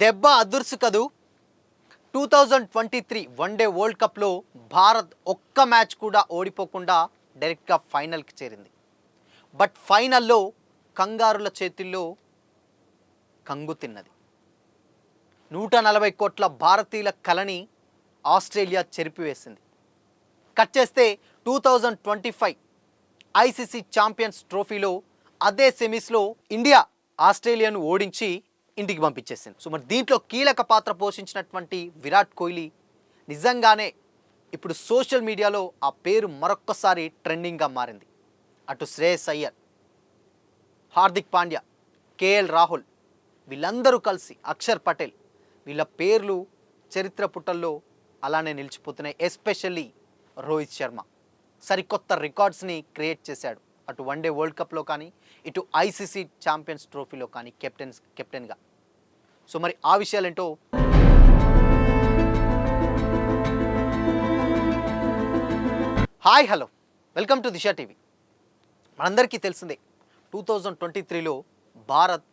దెబ్బ అదుర్సు కదూ 2023 one day world కప్లో భారత్ ఒక్క మ్యాచ్ కూడా ఓడిపోకుండా డైరెక్ట్గా ఫైనల్కి చేరింది. బట్ ఫైనల్లో కంగారుల చేతుల్లో కంగు తిన్నది. 140 కోట్ల భారతీయుల కలని ఆస్ట్రేలియా చెరిపివేసింది. కట్ చేస్తే 2025 ఐసీసీ ఛాంపియన్స్ ట్రోఫీలో అదే సెమీస్లో ఇండియా ఆస్ట్రేలియాను ఓడించి ఇంటికి పంపించేసింది. సో మరి దీంట్లో కీలక పాత్ర పోషించినటువంటి విరాట్ కోహ్లీ నిజంగానే ఇప్పుడు సోషల్ మీడియాలో ఆ పేరు మరొక్కసారి ట్రెండింగ్గా మారింది. అటు శ్రేయస్ అయ్యర్, హార్దిక్ పాండ్యా, కేఎల్ రాహుల్ వీళ్ళందరూ కలిసి అక్షర్ పటేల్ వీళ్ళ పేర్లు చరిత్ర పుటల్లో అలానే నిలిచిపోతున్నాయి. ఎస్పెషల్లీ రోహిత్ శర్మ సరికొత్త రికార్డ్స్ని క్రియేట్ చేశాడు. అటు వన్డే వరల్డ్ కప్లో కానీ ఇటు ఐసీసీ ఛాంపియన్స్ ట్రోఫీలో కానీ కెప్టెన్గా. సో మరి ఆ విషయాలేంటో hi hello welcome to Disha TV. మనందరికీ తెలిసిందే 2023లో భారత్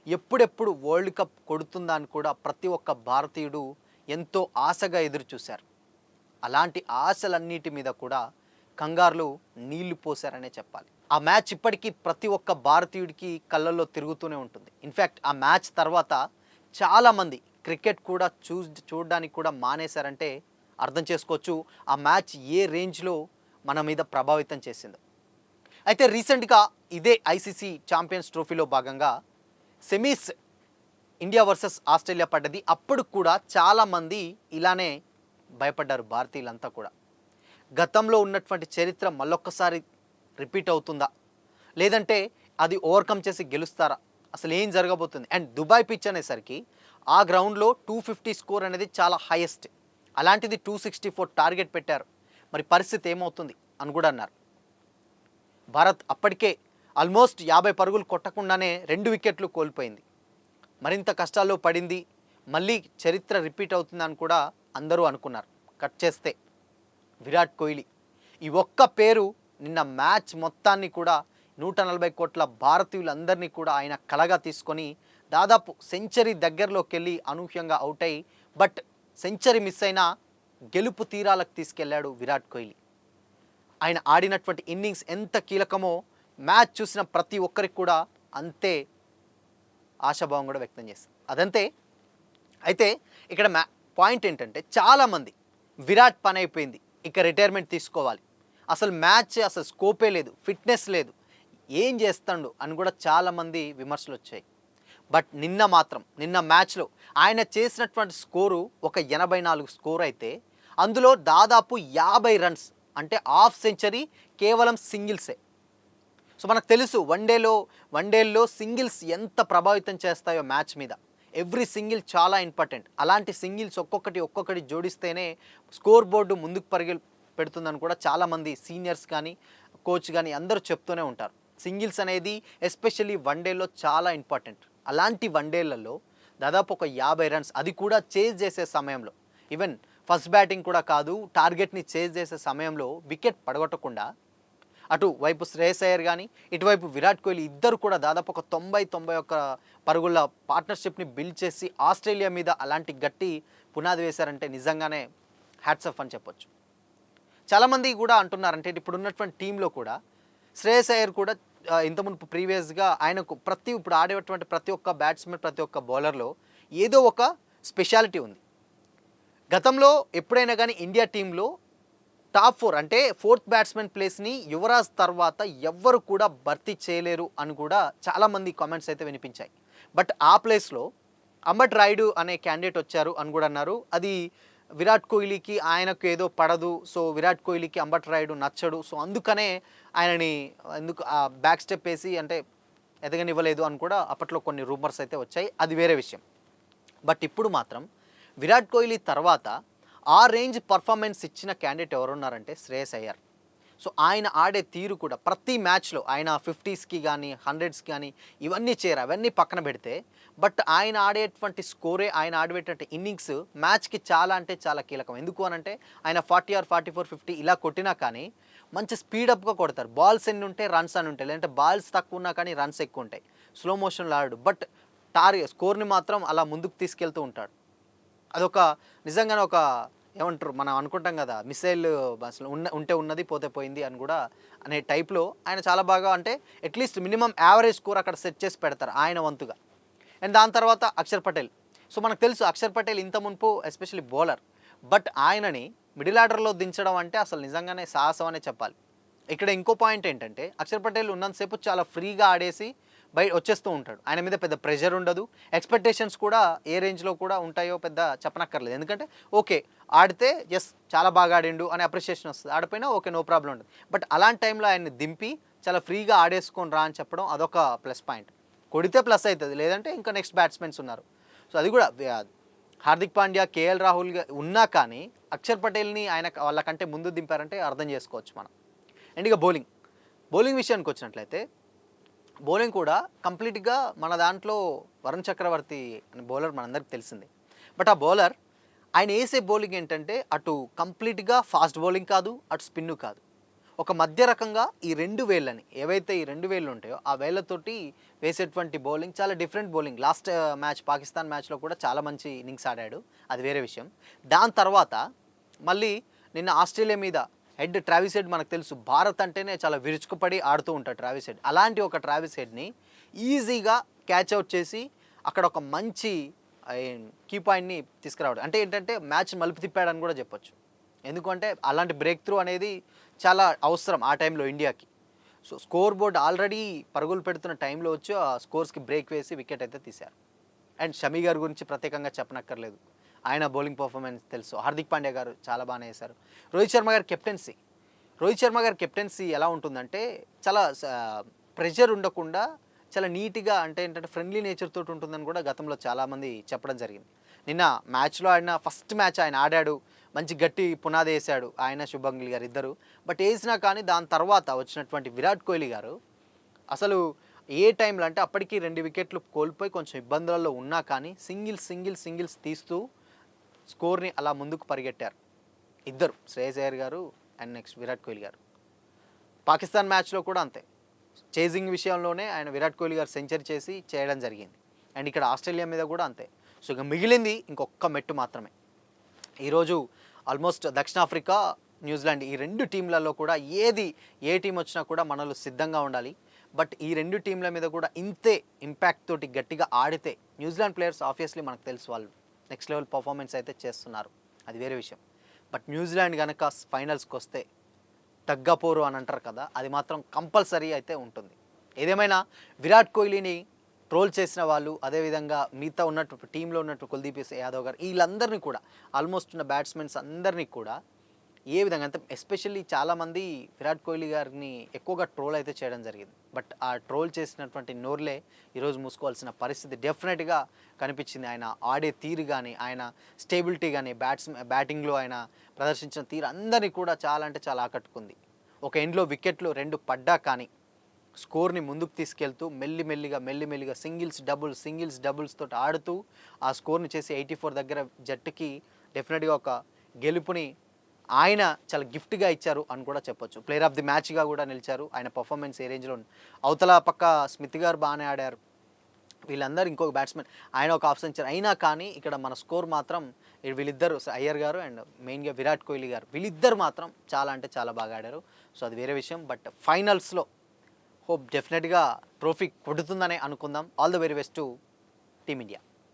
ఎప్పుడెప్పుడు వరల్డ్ కప్ కొడుతుందా అని కూడా ప్రతి ఒక్క భారతీయుడు ఎంతో ఆశగా ఎదురు చూశారు. అలాంటి ఆశలన్నిటి మీద కూడా కంగారులు నీళ్లు పోశారనే చెప్పాలి. ఆ మ్యాచ్ ఇప్పటికీ ప్రతి ఒక్క భారతీయుడికి కళ్ళల్లో తిరుగుతూనే ఉంటుంది. ఇన్ఫ్యాక్ట్ ఆ మ్యాచ్ తర్వాత చాలామంది క్రికెట్ కూడా చూడడానికి కూడా మానేశారంటే అర్థం చేసుకోవచ్చు ఆ మ్యాచ్ ఏ రేంజ్లో మన మీద ప్రభావితం చేసిందో. అయితే రీసెంట్గా ఇదే ఐసీసీ ఛాంపియన్స్ ట్రోఫీలో భాగంగా సెమీస్ ఇండియా వర్సెస్ ఆస్ట్రేలియా పడ్డది. అప్పుడు కూడా చాలామంది ఇలానే భయపడ్డారు భారతీయులంతా కూడా. గతంలో ఉన్నటువంటి చరిత్ర మళ్ళొక్కసారి రిపీట్ అవుతుందా, లేదంటే అది ఓవర్కమ్ చేసి గెలుస్తారా, అసలు ఏం జరగబోతుంది. అండ్ దుబాయ్ పిచ్ అనేసరికి ఆ గ్రౌండ్లో 250 స్కోర్ అనేది చాలా హైయెస్ట్. అలాంటిది 264 టార్గెట్ పెట్టారు. మరి పరిస్థితి ఏమవుతుంది అని కూడా అన్నారు. భారత్ అప్పటికే ఆల్మోస్ట్ 50 పరుగులు కొట్టకుండానే 2 వికెట్లు కోల్పోయింది. మరింత కష్టాల్లో పడింది. మళ్ళీ చరిత్ర రిపీట్ అవుతుందని కూడా అందరూ అనుకున్నారు. కట్ చేస్తే విరాట్ కోహ్లీ ఈ ఒక్క పేరు నిన్న మ్యాచ్ మొత్తాన్ని కూడా 140 కోట్ల భారతీయులందరినీ కూడా ఆయన కలగా తీసుకొని దాదాపు సెంచరీ దగ్గరలోకి వెళ్ళి అనూహ్యంగా అవుట్ అయ్యి బట్ సెంచరీ మిస్ అయినా గెలుపు తీరాలకు తీసుకెళ్లాడు విరాట్ కోహ్లీ. ఆయన ఆడినటువంటి ఇన్నింగ్స్ ఎంత కీలకమో మ్యాచ్ చూసిన ప్రతి ఒక్కరికి కూడా అంతే ఆశాభావం కూడా వ్యక్తం చేస్తుంది. అదంతే. అయితే ఇక్కడ పాయింట్ ఏంటంటే చాలామంది విరాట్ పని అయిపోయింది, ఇక రిటైర్మెంట్ తీసుకోవాలి, అసలు మ్యాచ్ అసలు స్కోపే లేదు, ఫిట్నెస్ లేదు, ఏం చేస్తాడు అని కూడా చాలామంది విమర్శలు వచ్చాయి. బట్ నిన్న మ్యాచ్లో ఆయన చేసినటువంటి స్కోరు ఒక 84 స్కోర్ అయితే అందులో దాదాపు 50 రన్స్ అంటే హాఫ్ సెంచరీ కేవలం సింగిల్సే. సో మనకు తెలుసు వన్డేల్లో సింగిల్స్ ఎంత ప్రభావితం చేస్తాయో మ్యాచ్ మీద. ఎవ్రీ సింగిల్ చాలా ఇంపార్టెంట్. అలాంటి సింగిల్స్ ఒక్కొక్కటి జోడిస్తేనే స్కోర్ బోర్డు ముందుకు పెడుతుందని కూడా చాలామంది సీనియర్స్ కానీ కోచ్ కానీ అందరూ చెప్తూనే ఉంటారు. సింగిల్స్ అనేది ఎస్పెషల్లీ వన్డేలో చాలా ఇంపార్టెంట్. అలాంటి వన్డేలలో దాదాపు ఒక 50 రన్స్, అది కూడా చేజ్ చేసే సమయంలో, ఈవెన్ ఫస్ట్ బ్యాటింగ్ కూడా కాదు, టార్గెట్ని చేజ్ చేసే సమయంలో వికెట్ పడగొట్టకుండా అటు వైపు శ్రేయస్ అయ్యర్ కానీ ఇటువైపు విరాట్ కోహ్లీ ఇద్దరు కూడా దాదాపు ఒక 91 పరుగుల పార్ట్నర్షిప్ని బిల్డ్ చేసి ఆస్ట్రేలియా మీద అలాంటి గట్టి పునాది వేశారంటే నిజంగానే హ్యాట్స్ ఆఫ్ అని చెప్పొచ్చు. చాలామంది కూడా అంటున్నారంటే ఇప్పుడు ఉన్నటువంటి టీంలో కూడా శ్రేయస్ అయ్యర్ కూడా ఇంతకుముందు ప్రీవియస్గా ఆయనకు ఇప్పుడు ఆడేటువంటి ప్రతి ఒక్క బ్యాట్స్మెన్ ప్రతి ఒక్క బౌలర్లో ఏదో ఒక స్పెషాలిటీ ఉంది. గతంలో ఎప్పుడైనా కానీ ఇండియా టీంలో టాప్ 4 అంటే 4th బ్యాట్స్మెన్ ప్లేస్ని యువరాజ్ తర్వాత ఎవ్వరు కూడా భర్తీ చేయలేరు అని కూడా చాలామంది కామెంట్స్ అయితే వినిపించాయి. బట్ ఆ ప్లేస్లో అంబట్ రాయుడు అనే క్యాండిడేట్ వచ్చారు అని కూడా అన్నారు. అది విరాట్ కోహ్లీకి ఆయనకు ఏదో పడదు, సో విరాట్ కోహ్లీకి అంబట్ రాయుడు నచ్చడు, సో అందుకనే ఆయనని బ్యాక్ స్టెప్ వేసి అంటే ఎదగనివ్వలేదు అని కూడా అప్పట్లో కొన్ని రూమర్స్ అయితే వచ్చాయి. అది వేరే విషయం. బట్ ఇప్పుడు మాత్రం విరాట్ కోహ్లీ తర్వాత ఆ రేంజ్ పర్ఫార్మెన్స్ ఇచ్చిన క్యాండిడేట్ ఎవరున్నారంటే శ్రేయస్ అయ్యర్. సో ఆయన ఆడే తీరు కూడా ప్రతి మ్యాచ్లో ఆయన 50స్కి కానీ 100స్కి కానీ అవన్నీ పక్కన పెడితే బట్ ఆయన ఆడేటువంటి స్కోరే, ఆయన ఆడేటువంటి ఇన్నింగ్స్ మ్యాచ్కి చాలా అంటే చాలా కీలకం. ఎందుకు అనంటే ఆయన 40 or 44, 50 ఇలా కొట్టినా కానీ మంచి స్పీడప్గా కొడతారు. బాల్స్ ఎన్ని ఉంటే రన్స్ అని ఉంటాయి, లేదంటే బాల్స్ తక్కువ ఉన్నా కానీ రన్స్ ఎక్కువ ఉంటాయి. స్లో మోషన్లో ఆడు బట్ స్కోర్ని మాత్రం అలా ముందుకు తీసుకెళ్తూ ఉంటాడు. అదొక నిజంగానే ఒక ఏమంటారు మనం అనుకుంటాం కదా, మిసైల్ అసలు ఉంటే ఉన్నది పోతే పోయింది అని కూడా అనే టైప్లో ఆయన చాలా బాగా, అంటే అట్లీస్ట్ మినిమం యావరేజ్ స్కోర్ అక్కడ సెట్ చేసి పెడతారు ఆయన వంతుగా. అండ్ దాని తర్వాత అక్షర్ పటేల్. సో మనకు తెలుసు అక్షర్ పటేల్ ఇంత మునుపు ఎస్పెషల్లీ బౌలర్, బట్ ఆయనని మిడిల్ ఆర్డర్లో దించడం అంటే అసలు నిజంగానే సాహసం అనే చెప్పాలి. ఇక్కడ ఇంకో పాయింట్ ఏంటంటే అక్షర్ పటేల్ ఉన్నంతసేపు చాలా ఫ్రీగా ఆడేసి వచ్చేస్తూ ఉంటాడు. ఆయన మీద పెద్ద ప్రెషర్ ఉండదు, ఎక్స్పెక్టేషన్స్ కూడా ఏ రేంజ్లో కూడా ఉంటాయో పెద్ద చెప్పనక్కర్లేదు. ఎందుకంటే ఓకే ఆడితే ఎస్ చాలా బాగా ఆడిండు అనే అప్రిషియేషన్ వస్తుంది, ఆడిపోయినా ఓకే నో ప్రాబ్లం ఉంటుంది. బట్ అలాంటి టైంలో ఆయన్ని దింపి చాలా ఫ్రీగా ఆడేసుకొని రా అని చెప్పడం అదొక ప్లస్ పాయింట్. కొడితే ప్లస్ అవుతుంది, లేదంటే ఇంకా నెక్స్ట్ బ్యాట్స్మెన్స్ ఉన్నారు. సో అది కూడా హార్దిక్ పాండ్యా, కేఎల్ రాహుల్ ఉన్నా కానీ అక్షర్ పటేల్ని ఆయన వాళ్ళకంటే ముందు దింపారంటే అర్థం చేసుకోవచ్చు మనం. అండ్ ఇక బౌలింగ్ విషయానికి వచ్చినట్లయితే బౌలింగ్ కూడా కంప్లీట్గా మన దాంట్లో వరుణ్ చక్రవర్తి అనే బౌలర్ మనందరికి తెలిసిందే. బట్ ఆ బౌలర్ ఆయన వేసే బౌలింగ్ ఏంటంటే అటు కంప్లీట్గా ఫాస్ట్ బౌలింగ్ కాదు, అటు స్పిన్ను కాదు, ఒక మధ్య రకంగా ఈ 2 వేళ్ళని ఏవైతే ఈ 2 వేళ్ళు ఉంటాయో ఆ వేళ్ళతోటి వేసేటువంటి బౌలింగ్ చాలా different bowling. Last match Pakistan మ్యాచ్లో కూడా చాలా మంచి ఇన్నింగ్స్ ఆడాడు, అది వేరే విషయం. దాని తర్వాత మళ్ళీ నిన్న ఆస్ట్రేలియా మీద హెడ్ ట్రావిస్ హెడ్, మనకు తెలుసు భారత్ అంటేనే చాలా విరుచుకుపడి ఆడుతూ ఉంటాడు ట్రావిస్ హెడ్. అలాంటి ఒక ట్రావిస్ హెడ్ని ఈజీగా క్యాచ్ అవుట్ చేసి అక్కడ ఒక మంచి కీ పాయింట్ని తీసుకురావడం అంటే ఏంటంటే మ్యాచ్ మలుపు తిప్పాడని కూడా చెప్పొచ్చు. ఎందుకంటే అలాంటి బ్రేక్ త్రూ అనేది చాలా అవసరం ఆ టైంలో ఇండియాకి. సో స్కోర్ బోర్డ్ ఆల్రెడీ పరుగులు పెడుతున్న టైంలో వచ్చి ఆ స్కోర్స్కి బ్రేక్ వేసి వికెట్ అయితే తీశారు. అండ్ షమీ గారి గురించి ప్రత్యేకంగా చెప్పనక్కర్లేదు, ఆయన బౌలింగ్ పర్ఫార్మెన్స్ తెలుసు. హార్దిక్ పాండ్యా గారు చాలా బాగానే వేశారు. రోహిత్ శర్మ గారి కెప్టెన్సీ ఎలా ఉంటుందంటే చాలా ప్రెషర్ ఉండకుండా చాలా నీట్గా, అంటే ఏంటంటే ఫ్రెండ్లీ నేచర్ తోటి ఉంటుందని కూడా గతంలో చాలామంది చెప్పడం జరిగింది. నిన్న మ్యాచ్లో ఫస్ట్ మ్యాచ్ ఆయన ఆడాడు, మంచి గట్టి పునాది వేశాడు ఆయన, శుభంగిల్ గారు ఇద్దరు. బట్ వేసినా కానీ దాని తర్వాత వచ్చినటువంటి విరాట్ కోహ్లీ గారు అసలు ఏ టైంలో అంటే అప్పటికి 2 వికెట్లు కోల్పోయి కొంచెం ఇబ్బందులలో ఉన్నా కానీ సింగిల్స్ తీస్తూ స్కోర్ని అలా ముందుకు పరిగెట్టారు ఇద్దరు, శ్రేయస్ అయ్యర్ గారు అండ్ నెక్స్ట్ విరాట్ కోహ్లీ గారు. పాకిస్తాన్ మ్యాచ్లో కూడా అంతే, చేజింగ్ విషయంలోనే ఆయన విరాట్ కోహ్లీ గారు సెంచరీ చేసి చేయడం జరిగింది. అండ్ ఇక్కడ ఆస్ట్రేలియా మీద కూడా అంతే. సో ఇక మిగిలింది ఇంకొక మెట్టు మాత్రమే. ఈరోజు ఆల్మోస్ట్ దక్షిణాఫ్రికా, న్యూజిలాండ్ ఈ 2 టీంలలో కూడా ఏ టీం వచ్చినా కూడా మనలో సిద్ధంగా ఉండాలి. బట్ ఈ 2 టీంల మీద కూడా ఇంతే ఇంపాక్ట్ తోటి గట్టిగా ఆడితే న్యూజిలాండ్ ప్లేయర్స్ ఆబ్వియస్లీ మనకు తెలుసు వాళ్ళు నెక్స్ట్ లెవెల్ పర్ఫార్మెన్స్ అయితే చేస్తున్నారు, అది వేరే విషయం. బట్ న్యూజిలాండ్ కనుక ఫైనల్స్కి వస్తే తగ్గపోరు అని అంటారు కదా, అది మాత్రం కంపల్సరీ అయితే ఉంటుంది. ఏదేమైనా విరాట్ కోహ్లీని ట్రోల్ చేసిన వాళ్ళు, అదేవిధంగా మిగతా ఉన్నట్టు టీంలో ఉన్నట్టు కుల్దీప్ యాదవ్ గారు, వీళ్ళందరినీ కూడా ఆల్మోస్ట్ ఉన్న బ్యాట్స్మెన్స్ అందరినీ కూడా ఏ విధంగా అంటే ఎస్పెషల్లీ చాలామంది విరాట్ కోహ్లీ గారిని ఎక్కువగా ట్రోల్ అయితే చేయడం జరిగింది. బట్ ఆ ట్రోల్ చేసినటువంటి నోర్లే ఈరోజు మూసుకోవాల్సిన పరిస్థితి డెఫినెట్గా కనిపించింది. ఆయన ఆడే తీరు కానీ, ఆయన స్టేబిలిటీ కానీ, బ్యాటింగ్లో ఆయన ప్రదర్శించిన తీరు అందరినీ కూడా చాలా అంటే చాలా ఆకట్టుకుంది. ఒక ఎండ్లో వికెట్లు 2 పడ్డా కానీ స్కోర్ని ముందుకు తీసుకెళ్తూ మెల్లిమెల్లిగా సింగిల్స్ డబుల్స్ తోటి ఆడుతూ ఆ స్కోర్ని చేసి 84 దగ్గర జట్టుకి డెఫినెట్గా ఒక గెలుపుని ఆయన చాలా గిఫ్ట్గా ఇచ్చారు అని కూడా చెప్పొచ్చు. ప్లేయర్ ఆఫ్ ది మ్యాచ్గా కూడా నిలిచారు. ఆయన పర్ఫార్మెన్స్ ఏ రేంజ్లో ఉంది. అవతల పక్క స్మిత్ గారు బాగానే ఆడారు, వీళ్ళందరూ ఇంకొక బ్యాట్స్మెన్ ఆయన ఒక హాఫ్ సెంచరీ అయినా కానీ ఇక్కడ మన స్కోర్ మాత్రం వీళ్ళిద్దరు అయ్యర్ గారు అండ్ మెయిన్గా విరాట్ కోహ్లీ గారు, వీళ్ళిద్దరు మాత్రం చాలా అంటే చాలా బాగా ఆడారు. సో అది వేరే విషయం. బట్ ఫైనల్స్లో హోప్ డెఫినెట్గా ట్రోఫీ కొడుతుందనే అనుకుందాం. All the very best to team India.